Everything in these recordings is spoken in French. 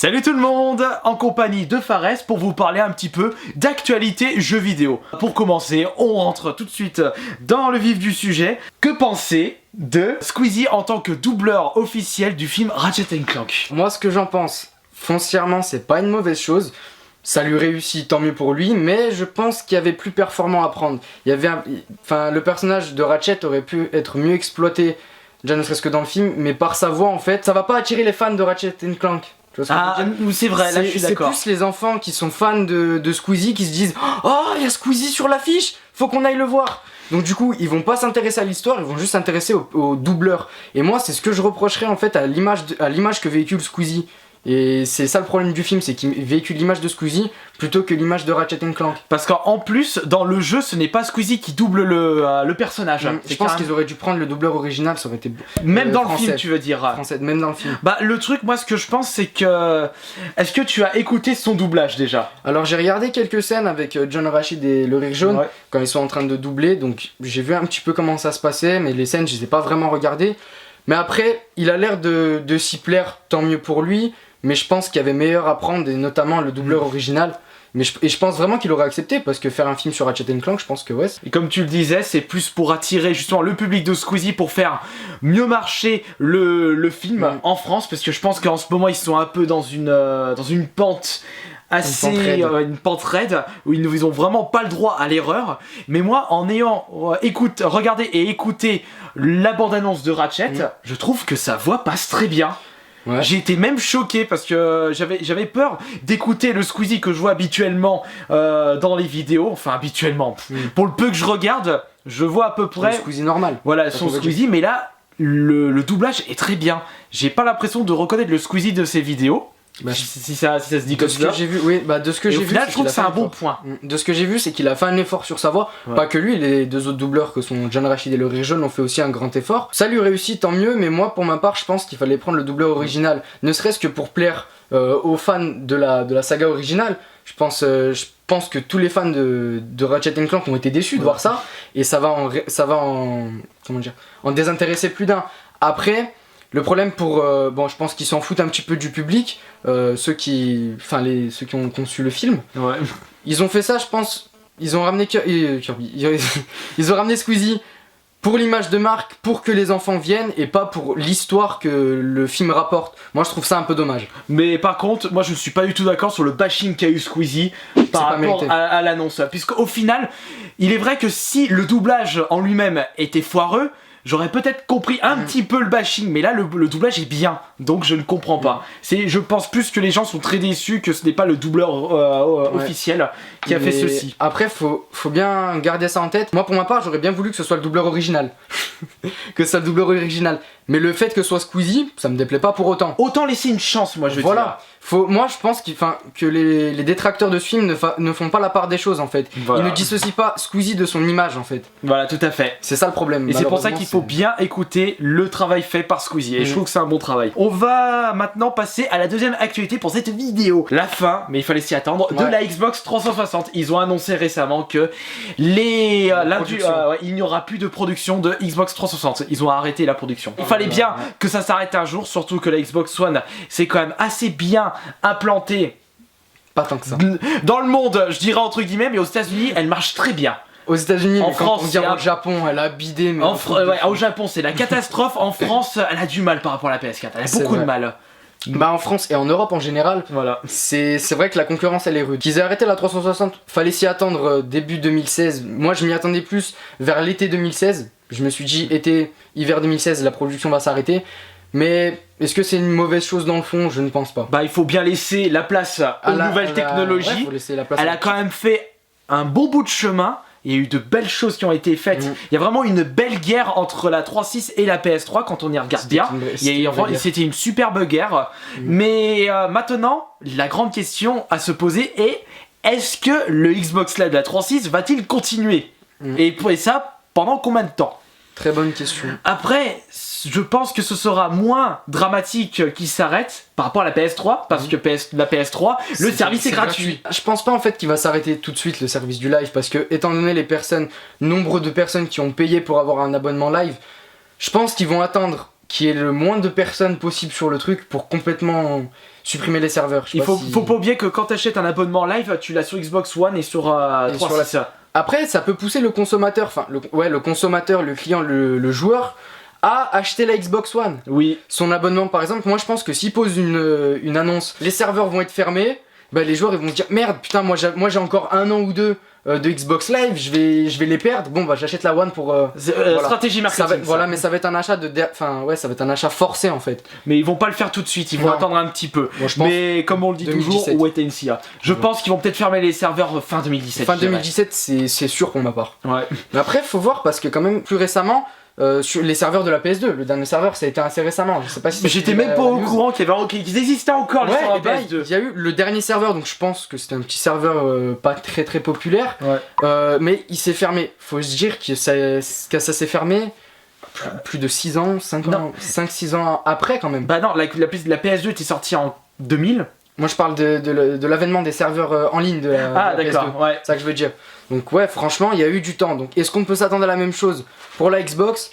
Salut tout le monde, en compagnie de Fares pour vous parler un petit peu d'actualité jeux vidéo. Pour commencer, on rentre tout de suite dans le vif du sujet. Que penser de Squeezie en tant que doubleur officiel du film Ratchet & Clank? Moi, ce que j'en pense, foncièrement, c'est pas une mauvaise chose. Ça lui réussit, tant mieux pour lui, mais je pense qu'il y avait plus performant à prendre. Le personnage de Ratchet aurait pu être mieux exploité, déjà ne serait-ce que dans le film, mais par sa voix en fait, ça va pas attirer les fans de Ratchet & Clank. C'est vrai, là je suis d'accord. C'est plus les enfants qui sont fans de Squeezie qui se disent « Oh, il y a Squeezie sur l'affiche, faut qu'on aille le voir !» Donc du coup, ils vont pas s'intéresser à l'histoire, ils vont juste s'intéresser au doubleur. Et moi, c'est ce que je reprocherais en fait à l'image que véhicule Squeezie. Et c'est ça le problème du film, c'est qu'il véhicule l'image de Squeezie plutôt que l'image de Ratchet & Clank. Parce qu'en plus, dans le jeu, ce n'est pas Squeezie qui double le personnage. Je pense qu'ils auraient dû prendre le doubleur original, ça aurait été... Même dans le film, tu veux dire. Français, même dans le film. Bah le truc, moi ce que je pense, c'est que... Est-ce que tu as écouté son doublage déjà? Alors j'ai regardé quelques scènes avec John Rachid et le Rire Jaune, quand ils sont en train de doubler, donc j'ai vu un petit peu comment ça se passait, mais les scènes je les ai pas vraiment regardées. Mais après, il a l'air de s'y plaire, tant mieux pour lui. Mais je pense qu'il y avait meilleur à prendre, et notamment le doubleur original. Et je pense vraiment qu'il aurait accepté, parce que faire un film sur Ratchet & Clank, je pense que ouais. Et comme tu le disais, c'est plus pour attirer justement le public de Squeezie, pour faire mieux marcher le film en France, parce que je pense qu'en ce moment ils sont un peu dans une pente assez une pente raide où ils ont vraiment pas le droit à l'erreur. Mais moi, en ayant regardé et écouté la bande-annonce de Ratchet, je trouve que sa voix passe très bien. Ouais. J'ai été même choqué parce que j'avais peur d'écouter le Squeezie que je vois habituellement dans les vidéos. Enfin habituellement, pour le peu que je regarde, je vois à peu près... Le Squeezie normal. Voilà, son Squeezie, mais là, le doublage est très bien. J'ai pas l'impression de reconnaître le Squeezie de ses vidéos. Bah, si ça se dit comme ça. De ce que j'ai vu, je trouve que c'est un bon point. De ce que j'ai vu, c'est qu'il a fait un effort sur sa voix. Pas que lui, les deux autres doubleurs que sont John Rachid et le Rire Jaune ont fait aussi un grand effort. Ça lui réussit, tant mieux, mais moi pour ma part, je pense qu'il fallait prendre le doubleur original. Ne serait-ce que pour plaire aux fans de la saga originale. Je pense que tous les fans de Ratchet & Clank ont été déçus de voir ça. Et ça va en désintéresser plus d'un. Après... Le problème je pense qu'ils s'en foutent un petit peu du public, ceux qui ont conçu le film. Ouais. Ils ont fait ça, je pense. Ils ont ramené ils ont ramené Squeezie pour l'image de marque, pour que les enfants viennent et pas pour l'histoire que le film rapporte. Moi, je trouve ça un peu dommage. Mais par contre, moi, je ne suis pas du tout d'accord sur le bashing qu'a eu Squeezie par rapport à l'annonce. Puisqu'au final, il est vrai que si le doublage en lui-même était foireux, j'aurais peut-être compris un petit peu le bashing, mais là le doublage est bien, donc je ne comprends pas. Je pense plus que les gens sont très déçus que ce n'est pas le doubleur officiel qui a fait ceci. Après, faut bien garder ça en tête. Moi pour ma part, j'aurais bien voulu que ce soit le doubleur original. Que ce soit le doubleur original. Mais le fait que ce soit Squeezie, ça me déplaît pas pour autant. Autant laisser une chance, moi je veux dire. Moi je pense que les détracteurs de ce film ne font pas la part des choses en fait. Ils ne dissocient pas Squeezie de son image en fait. Voilà, tout à fait. C'est ça le problème. Et c'est pour ça qu'il faut bien écouter le travail fait par Squeezie. Et je trouve que c'est un bon travail. On va maintenant passer à la deuxième actualité pour cette vidéo. La fin, mais il fallait s'y attendre, de la Xbox 360. Ils ont annoncé récemment que il n'y aura plus de production de Xbox 360. Ils ont arrêté la production. Il fallait bien que ça s'arrête un jour, surtout que la Xbox One c'est quand même assez bien implantée. Pas tant que ça. Dans le monde, je dirais entre guillemets, mais aux États-Unis, elle marche très bien. Aux États-Unis, en France, au Japon, elle a bidé. Mais au Japon, c'est la catastrophe. En France, elle a du mal par rapport à la PS4. Elle a beaucoup de mal. Bah en France et en Europe en général, c'est vrai que la concurrence elle est rude. Qu'ils aient arrêté la 360, fallait s'y attendre début 2016. Moi je m'y attendais plus vers l'été 2016. Je me suis dit hiver 2016 la production va s'arrêter. Mais est-ce que c'est une mauvaise chose dans le fond? Je ne pense pas. Bah il faut bien laisser la place aux nouvelles technologies. Elle a quand même fait un bon bout de chemin. Il y a eu de belles choses qui ont été faites. Il y a vraiment une belle guerre entre la 3.6 et la PS3 quand on y regarde bien. C'était une superbe guerre. Mais maintenant, la grande question à se poser est: est-ce que le Xbox Live de la 3.6 va-t-il continuer? Et ça, pendant combien de temps? Très bonne question. Après, je pense que ce sera moins dramatique qu'il s'arrête par rapport à la PS3, parce que la PS3, le service est gratuit. Je pense pas en fait qu'il va s'arrêter tout de suite le service du live, parce que étant donné nombre de personnes qui ont payé pour avoir un abonnement live, je pense qu'ils vont attendre qu'il y ait le moins de personnes possible sur le truc pour complètement supprimer les serveurs. Faut pas oublier que quand t'achètes un abonnement live, tu l'as sur Xbox One et sur 360. Après, ça peut pousser le consommateur, le consommateur, le client, le joueur à acheter la Xbox One. Oui. Son abonnement, par exemple, moi je pense que s'il pose une annonce, les serveurs vont être fermés, bah, les joueurs ils vont se dire merde, putain, moi j'ai encore 1 an ou 2 de Xbox Live, je vais les perdre. Bon bah j'achète la One pour voilà. Stratégie marketing. Voilà, mais ça va être un achat ça va être un achat forcé en fait. Mais ils vont pas le faire tout de suite, ils vont attendre un petit peu. Bon, mais comme on le dit 2017. toujours, wait and see. Je pense qu'ils vont peut-être fermer les serveurs fin 2017. Fin 2017, c'est sûr pour ma part. Ouais. Mais après, faut voir parce que quand même plus récemment. Sur les serveurs de la PS2, le dernier serveur ça a été assez récemment. Je sais pas si j'étais même pas au courant qu'ils existaient encore les serveurs PS2. Il y a eu le dernier serveur, donc je pense que c'était un petit serveur pas très très populaire. Ouais. Mais il s'est fermé. Faut se dire que ça s'est fermé plus de 6 ans, 5-6 ans après quand même. Bah non, la PS2 était sortie en 2000. Moi je parle de l'avènement des serveurs en ligne de la d'accord, PS2. ouais. C'est ça que je veux dire. Donc ouais, franchement, il y a eu du temps. Donc est-ce qu'on peut s'attendre à la même chose pour la Xbox ?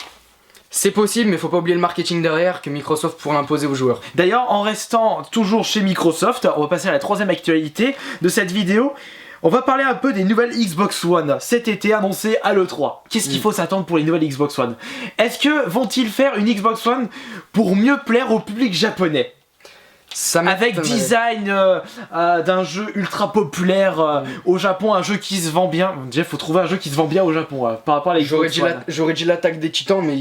C'est possible, mais faut pas oublier le marketing derrière que Microsoft pourrait imposer aux joueurs. D'ailleurs, en restant toujours chez Microsoft, on va passer à la troisième actualité de cette vidéo. On va parler un peu des nouvelles Xbox One cet été annoncées à l'E3. Qu'est-ce qu'il faut s'attendre pour les nouvelles Xbox One ? Est-ce que vont-ils faire une Xbox One pour mieux plaire au public japonais ? Avec design d'un jeu ultra populaire au Japon, un jeu qui se vend bien. Déjà, faut trouver un jeu qui se vend bien au Japon par rapport à la Xbox One. J'aurais dit l'attaque des Titans, mais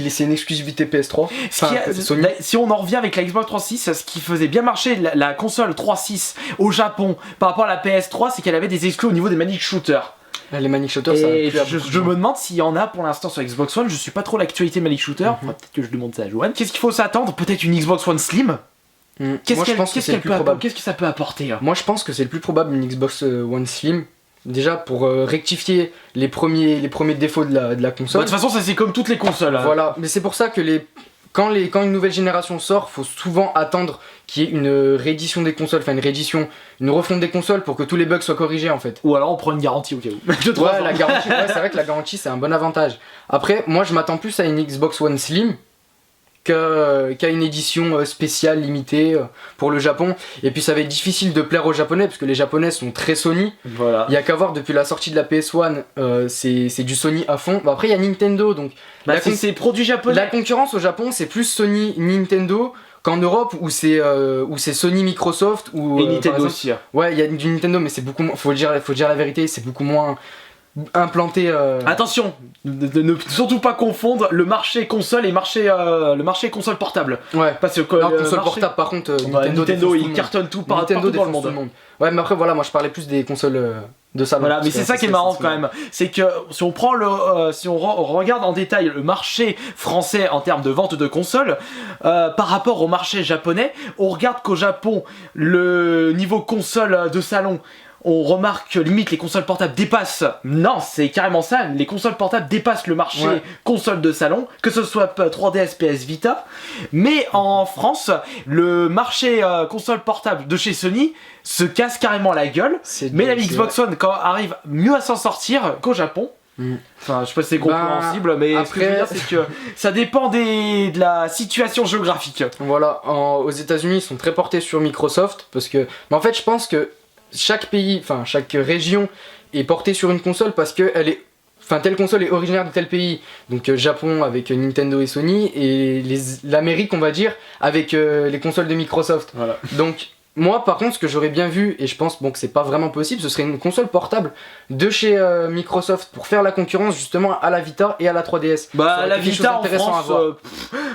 c'est une exclusivité PS3. Si on en revient avec la Xbox 360, ce qui faisait bien marcher la console 360 au Japon par rapport à la PS3, c'est qu'elle avait des exclus au niveau des manic shooters. Les manic shooters, et je me demande s'il y en a pour l'instant sur Xbox One. Je suis pas trop l'actualité manic shooter. Peut-être que je demande ça à Johan. Qu'est-ce qu'il faut s'attendre ? Peut-être une Xbox One Slim. Qu'est-ce que ça peut apporter ? Moi je pense que c'est le plus probable une Xbox One Slim. Déjà pour rectifier les premiers défauts de la console. De toute façon ça c'est comme toutes les consoles. Voilà, mais c'est pour ça que quand une nouvelle génération sort, faut souvent attendre qu'il y ait une réédition des consoles, une refonte des consoles pour que tous les bugs soient corrigés en fait. Ou alors on prend une garantie au cas où. Ouais, la garantie, c'est vrai que la garantie c'est un bon avantage. Après, moi je m'attends plus à une Xbox One Slim qu'à une édition spéciale limitée pour le Japon. Et puis ça va être difficile de plaire aux Japonais parce que les Japonais sont très Sony. Voilà. Il y a qu'à voir depuis la sortie de la PS1, c'est du Sony à fond. Bon, après il y a Nintendo, donc c'est produits japonais. La concurrence au Japon c'est plus Sony Nintendo qu'en Europe où c'est Sony Microsoft ou et Nintendo aussi. Ouais, il y a du Nintendo mais c'est beaucoup moins, faut dire la vérité, c'est beaucoup moins implanté. Attention, ne surtout pas confondre le marché console et le marché console portable. Ouais. Parce que console portable par contre Nintendo il cartonne tout partout dans le monde. Ouais, mais après voilà, moi je parlais plus des consoles de salon. Voilà, mais c'est ça qui est marrant quand même, c'est que si on prend si on regarde en détail le marché français en termes de vente de consoles par rapport au marché japonais, on regarde qu'au Japon le niveau console de salon, on remarque que limite les consoles portables dépassent. Non, c'est carrément ça. Les consoles portables dépassent le marché console de salon, que ce soit 3DS, PS Vita. Mais en France, le marché console portable de chez Sony se casse carrément la gueule. Mais la Xbox One arrive mieux à s'en sortir qu'au Japon. Enfin, je sais pas si c'est compréhensible, mais après, ce que je veux dire, c'est que ça dépend de la situation géographique. Voilà, aux États-Unis, ils sont très portés sur Microsoft parce que. Mais en fait, je pense que chaque pays, chaque région est portée sur une console parce que telle console est originaire de tel pays. Donc Japon avec Nintendo et Sony et l'Amérique on va dire avec les consoles de Microsoft. Voilà. Donc moi par contre ce que j'aurais bien vu et je pense que c'est pas vraiment possible, ce serait une console portable de chez Microsoft pour faire la concurrence justement à la Vita et à la 3DS. La Vita en France,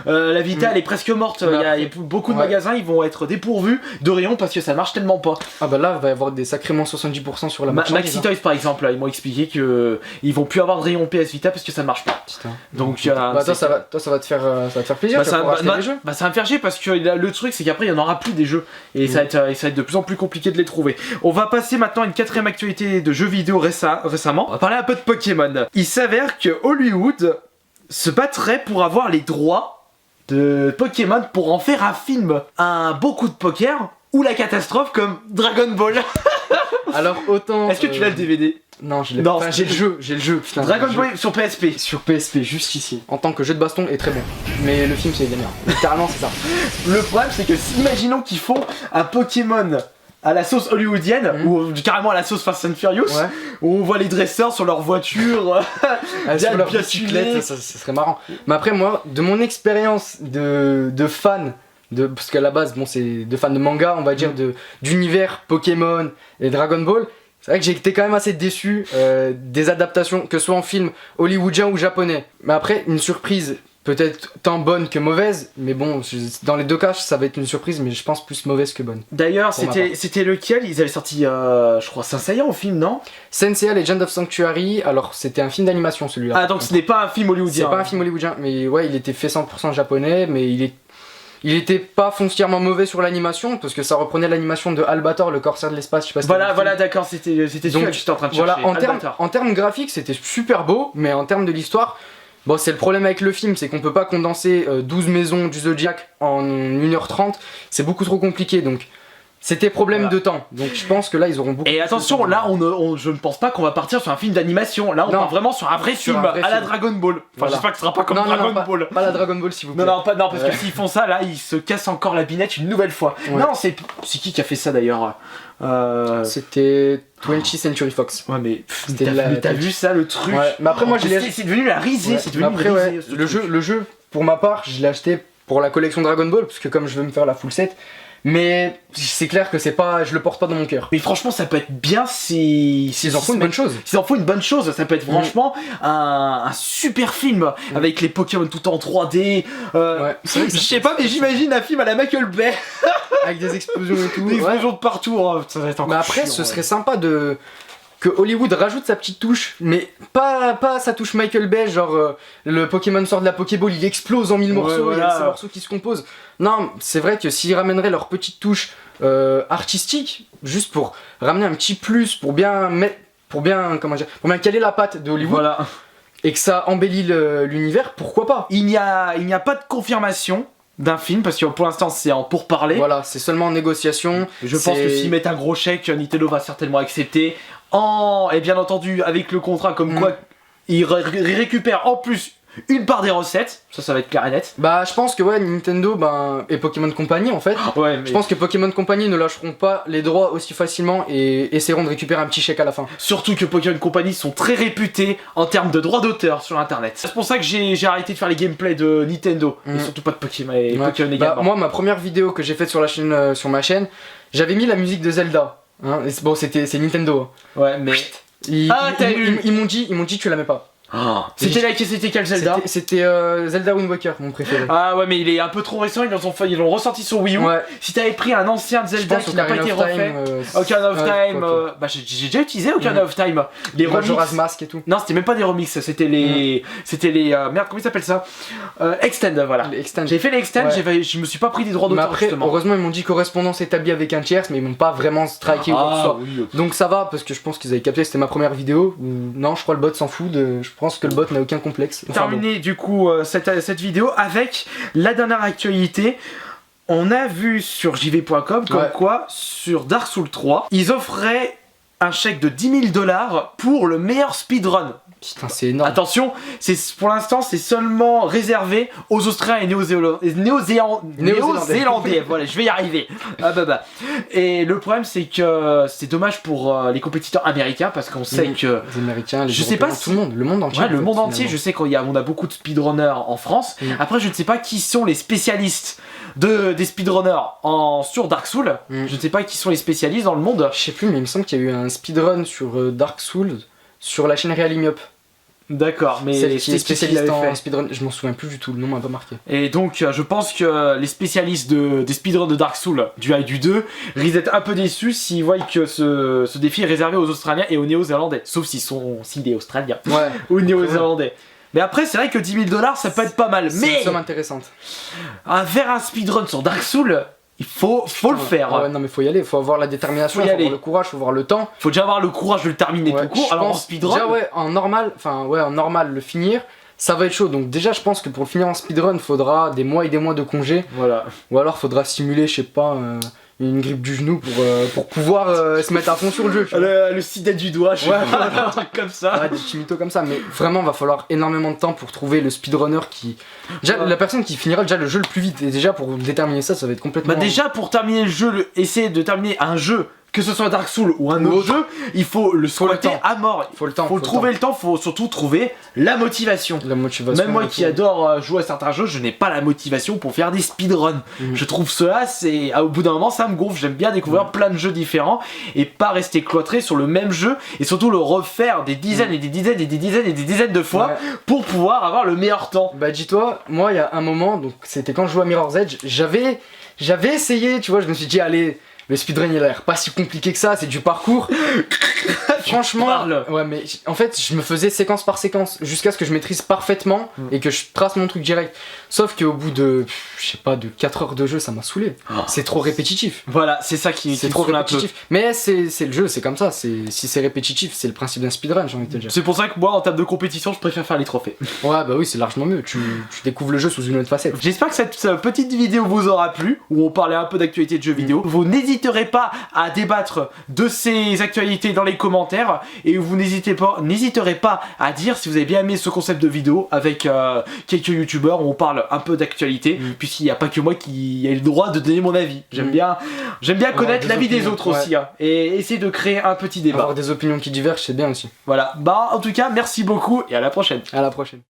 la Vita elle est presque morte. Il y a beaucoup de magasins, ils vont être dépourvus de rayons parce que ça marche tellement pas. Ah bah là il va y avoir des sacrément 70% sur la marchandise. Maxi Toys par exemple, ils m'ont expliqué que ils vont plus avoir de rayon PS Vita parce que ça ne marche pas. Putain. Donc toi ça va te faire plaisir. Ça va me faire chier parce que le truc c'est qu'après il y en aura plus des jeux et ça va être de plus en plus compliqué de les trouver. On va passer maintenant à une quatrième actualité de jeux vidéo récemment. On va parler un peu de Pokémon. Il s'avère que Hollywood se battrait pour avoir les droits de Pokémon pour en faire un film. Un beau coup de poker ou la catastrophe comme Dragon Ball. Alors autant... Est-ce que tu l'as le DVD ? Non, je l'ai Non, pas. Enfin, j'ai le jeu, putain. Dragon j'ai le jeu. Ball sur PSP. Sur PSP, juste ici. En tant que jeu de baston est très bon. Mais le film, c'est des merdes. Littéralement, c'est ça. Le problème, c'est que imaginons qu'ils font un Pokémon à la sauce hollywoodienne, ou carrément à la sauce Fast and Furious, où on voit les dresseurs sur leur voiture, sur leur bien bicyclette, ça serait marrant. Mais après, moi, de mon expérience de fan, parce qu'à la base, bon, c'est de fan de manga, on va dire, d'univers Pokémon et Dragon Ball. C'est vrai que j'ai été quand même assez déçu des adaptations, que ce soit en film hollywoodien ou japonais. Mais après, une surprise peut-être tant bonne que mauvaise, mais bon, dans les deux cas, ça va être une surprise, mais je pense plus mauvaise que bonne. D'ailleurs, c'était lequel? Ils avaient sorti, je crois, Saint Seiya au film, non? Senseiya Legend of Sanctuary, alors c'était un film d'animation celui-là. Ah, donc ce n'est pas un film hollywoodien. C'est pas un film hollywoodien, mais ouais, il était fait 100% japonais, mais il était pas foncièrement mauvais sur l'animation, parce que ça reprenait l'animation de Albator, le corsaire de l'espace, je sais pas si Voilà, d'accord, c'était celui que j'étais en train de chercher. Voilà, en termes graphiques, c'était super beau, mais en termes de l'histoire, bon, c'est le problème avec le film, c'est qu'on peut pas condenser 12 maisons du Zodiac en 1h30, c'est beaucoup trop compliqué, donc c'était problème de temps. Donc je pense que là, ils auront beaucoup. Et attention, là, je ne pense pas qu'on va partir sur un film d'animation. Là, on part vraiment sur un vrai film à la Dragon Ball. Enfin, voilà. J'espère que ce sera pas comme Dragon Ball. Pas la Dragon Ball, s'il vous plaît. Non, parce que s'ils font ça, là, ils se cassent encore la binette une nouvelle fois. Ouais. Non, c'est qui a fait ça d'ailleurs? C'était 20th Century Fox. Ouais, mais t'as vu ça, le truc? Ouais. Mais après, moi, c'est devenu la risée. C'est devenu après, le jeu, pour ma part, je l'ai acheté pour la collection Dragon Ball, parce que comme je veux me faire la full set. Mais c'est clair que c'est pas, je le porte pas dans mon cœur. Mais franchement, ça peut être bien s'ils en font une bonne chose. S'ils en font une bonne chose, ça peut être franchement un super film avec les Pokémon tout en 3D. Je sais pas, mais j'imagine un film à la Michael Bay avec des explosions et tout. Des explosions de partout. Ça va être encore mais après, ce serait sympa que Hollywood rajoute sa petite touche, mais pas sa touche Michael Bay, genre le Pokémon sort de la Pokéball, il explose en 1000 morceaux, il y a ces morceaux qui se composent. Non, c'est vrai que s'ils ramèneraient leur petite touche artistique, juste pour ramener un petit plus, pour bien caler la patte de Hollywood, et que ça embellit l'univers, pourquoi pas? Il n'y a pas de confirmation d'un film, parce que pour l'instant c'est en pourparlers. Voilà, c'est seulement en négociation. Je pense que s'ils mettent un gros chèque, Nintendo va certainement accepter. Et bien entendu, avec le contrat comme quoi, ils récupèrent en plus une part des recettes. Ça va être clair et net. Bah, je pense que Nintendo et Pokémon Company en fait. Je pense que Pokémon Company ne lâcheront pas les droits aussi facilement et essaieront de récupérer un petit chèque à la fin. Surtout que Pokémon Company sont très réputés en termes de droits d'auteur sur internet. C'est pour ça que j'ai arrêté de faire les gameplays de Nintendo. Et surtout pas de Pokémon, Pokémon également. Moi, ma première vidéo que j'ai faite sur ma chaîne, j'avais mis la musique de Zelda. Bon, c'est Nintendo. Ouais, mais. Ils m'ont dit tu la mets pas. C'était quel Zelda? C'était Zelda Wind Waker, mon préféré. Ah ouais, mais il est un peu trop récent, ils l'ont ressorti sur Wii U. Si t'avais pris un ancien Zelda qui n'a pas été refait, Ocarina of Time, j'ai déjà utilisé Ocarina of Time. Les Majora's Mask et tout. Non, c'était même pas des remixes, c'était les. Merde, comment ils s'appellent ça? Extend, voilà. J'ai fait les Extend, je me suis pas pris des droits d'auteur. Mais après, heureusement, ils m'ont dit correspondance établie avec un tiers, mais ils m'ont pas vraiment striké ou quoi que ce soit. Donc ça va, parce que je pense qu'ils avaient capté, c'était ma première vidéo. Non, je crois le bot s'en fout Je pense que le bot n'a aucun complexe. Terminé du coup cette vidéo avec la dernière actualité. On a vu sur jv.com comme quoi sur Dark Souls 3, ils offraient un chèque de 10 000 $, pour le meilleur speedrun. Putain, c'est énorme. Attention, pour l'instant, c'est seulement réservé aux Australiens et Néo-Zélandais. Voilà, je vais y arriver. Et le problème, c'est que c'est dommage pour les compétiteurs américains parce qu'on sait que les Américains, les je sais pas tout le monde, le monde entier. Le monde entier. Je sais qu'on a beaucoup de speedrunners en France. Après, je ne sais pas qui sont les spécialistes des speedrunners sur Dark Souls. Je ne sais pas qui sont les spécialistes dans le monde. Je sais plus, mais il me semble qu'il y a eu un speedrun sur Dark Souls sur la chaîne Realimiop. D'accord, mais celle qui est spécialiste en speedrun, je m'en souviens plus du tout, le nom m'a pas marqué. Et donc je pense que les spécialistes des speedruns de Dark Souls du 1 et du 2 risquent d'être un peu déçus s'ils voient que ce défi est réservé aux Australiens et aux Néo-Zélandais. Sauf s'il est Australien ou Néo-Zélandais. Mais après, c'est vrai que 10 000 $, ça peut être pas mal. C'est une somme intéressante. Faire un speedrun sur Dark Souls, il faut le faire. Non, mais faut y aller, faut avoir la détermination, faut avoir le courage, faut avoir le temps. Faut déjà avoir le courage de le terminer tout court. Alors en speedrun. Déjà, en normal, le finir, ça va être chaud. Donc, déjà, je pense que pour le finir en speedrun, faudra des mois et des mois de congé. Voilà. Ou alors, faudra simuler, je sais pas, une grippe du genou pour pouvoir se mettre à fond sur le jeu. Tu vois. Le sida du doigt, je sais pas, un truc comme ça. Ouais, des petits mythos comme ça, mais vraiment va falloir énormément de temps pour trouver le speedrunner qui... Déjà, la personne qui finira déjà le jeu le plus vite, et déjà pour déterminer ça, ça va être complètement... Bah déjà pour terminer le jeu, essayer de terminer un jeu, que ce soit Dark Souls ou un autre jeu, il faut le squatter à mort. Faut le temps. Faut trouver le temps, faut surtout trouver la motivation. La motivation. Même moi qui adore jouer à certains jeux, je n'ai pas la motivation pour faire des speedruns. Je trouve cela, au bout d'un moment, ça me gonfle. J'aime bien découvrir plein de jeux différents et pas rester cloîtré sur le même jeu et surtout le refaire des dizaines et des dizaines et des dizaines et des dizaines de fois pour pouvoir avoir le meilleur temps. Bah dis-toi, moi il y a un moment, donc c'était quand je jouais à Mirror's Edge, j'avais essayé, tu vois, je me suis dit allez. Le speedrun il a l'air pas si compliqué que ça, c'est du parcours. Franchement, ouais, mais en fait, je me faisais séquence par séquence jusqu'à ce que je maîtrise parfaitement et que je trace mon truc direct. Sauf qu'au bout de, je sais pas, de 4 heures de jeu, ça m'a saoulé. C'est trop répétitif. Voilà, c'est ça qui c'est trop répétitif. Mais c'est le jeu, c'est comme ça. Si c'est répétitif, c'est le principe d'un speedrun, j'ai envie de te dire. C'est pour ça que moi, en termes de compétition, je préfère faire les trophées. Ouais, bah oui, c'est largement mieux. Tu découvres le jeu sous une autre facette. J'espère que cette petite vidéo vous aura plu, où on parlait un peu d'actualité de jeux vidéo. Vous n'hésiterez pas à débattre de ces actualités dans les commentaires, et vous n'hésiterez pas à dire si vous avez bien aimé ce concept de vidéo avec quelques youtubeurs où on parle un peu d'actualité, puisqu'il n'y a pas que moi qui ai le droit de donner mon avis. J'aime bien connaître l'avis des autres aussi, hein, et essayer de créer un petit débat. Avoir des opinions qui divergent, c'est bien aussi. Voilà, bah en tout cas, merci beaucoup et à la prochaine. À la prochaine.